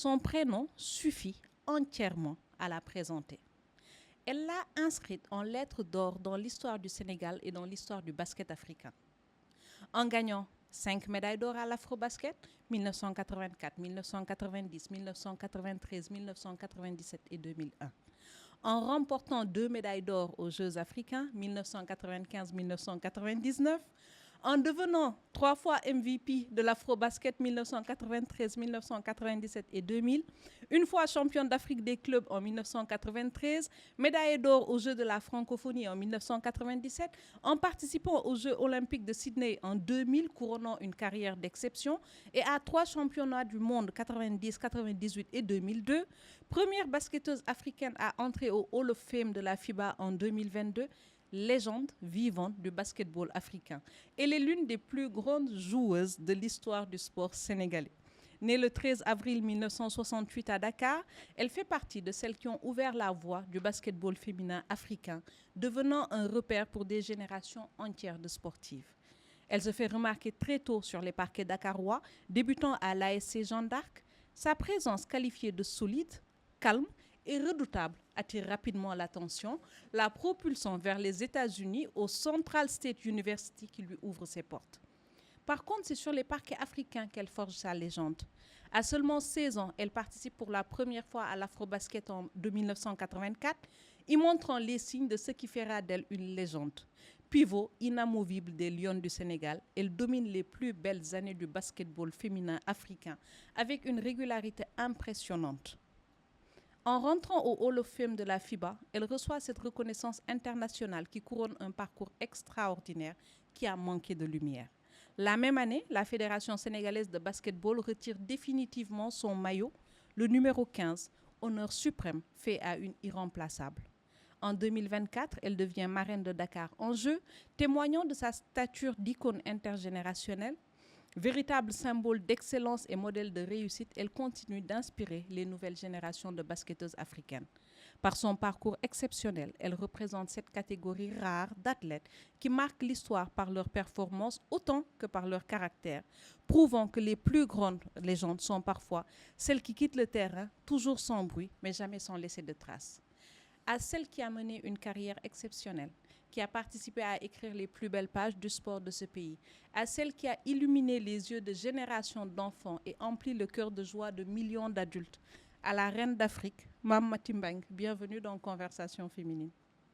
Son prénom suffit entièrement à la présenter. Elle l'a inscrite en lettres d'or dans l'histoire du Sénégal et dans l'histoire du basket africain. En gagnant 5 médailles d'or à l'Afrobasket, 1984, 1990, 1993, 1997 et 2001. En remportant 2 médailles d'or aux Jeux africains, 1995, 1999, en devenant 3 fois MVP de l'Afrobasket 1993, 1997 et 2000, une fois championne d'Afrique des clubs en 1993, médaille d'or aux Jeux de la francophonie en 1997, en participant aux Jeux olympiques de Sydney en 2000, couronnant une carrière d'exception, et à 3 championnats du monde 90, 98 et 2002, première basketteuse africaine à entrer au Hall of Fame de la FIBA en 2022, légende vivante du basketball africain. Elle est l'une des plus grandes joueuses de l'histoire du sport sénégalais. Née le 13 avril 1968 à Dakar, elle fait partie de celles qui ont ouvert la voie du basketball féminin africain, devenant un repère pour des générations entières de sportives. Elle se fait remarquer très tôt sur les parquets dakarois, débutant à l'ASC Jeanne d'Arc. Sa présence qualifiée de solide, calme et redoutable attire rapidement l'attention, la propulsant vers les États-Unis au Central State University qui lui ouvre ses portes. Par contre, c'est sur les parquets africains qu'elle forge sa légende. À seulement 16 ans, elle participe pour la première fois à l'Afrobasket de 1984, y montrant les signes de ce qui fera d'elle une légende. Pivot inamovible des Lions du Sénégal, elle domine les plus belles années du basketball féminin africain avec une régularité impressionnante. En rentrant au Hall of Fame de la FIBA, elle reçoit cette reconnaissance internationale qui couronne un parcours extraordinaire qui a manqué de lumière. La même année, la Fédération sénégalaise de basketball retire définitivement son maillot, le numéro 15, honneur suprême fait à une irremplaçable. En 2024, elle devient marraine de Dakar en jeu, témoignant de sa stature d'icône intergénérationnelle. Véritable symbole d'excellence et modèle de réussite, elle continue d'inspirer les nouvelles générations de basketteuses africaines. Par son parcours exceptionnel, elle représente cette catégorie rare d'athlètes qui marquent l'histoire par leur performance autant que par leur caractère, prouvant que les plus grandes légendes sont parfois celles qui quittent le terrain, toujours sans bruit, mais jamais sans laisser de traces. À celle qui a mené une carrière exceptionnelle, qui a participé à écrire les plus belles pages du sport de ce pays, à celle qui a illuminé les yeux de générations d'enfants et empli le cœur de joie de millions d'adultes, à la reine d'Afrique, Mame Maty Mbengue, bienvenue dans Conversation féminine.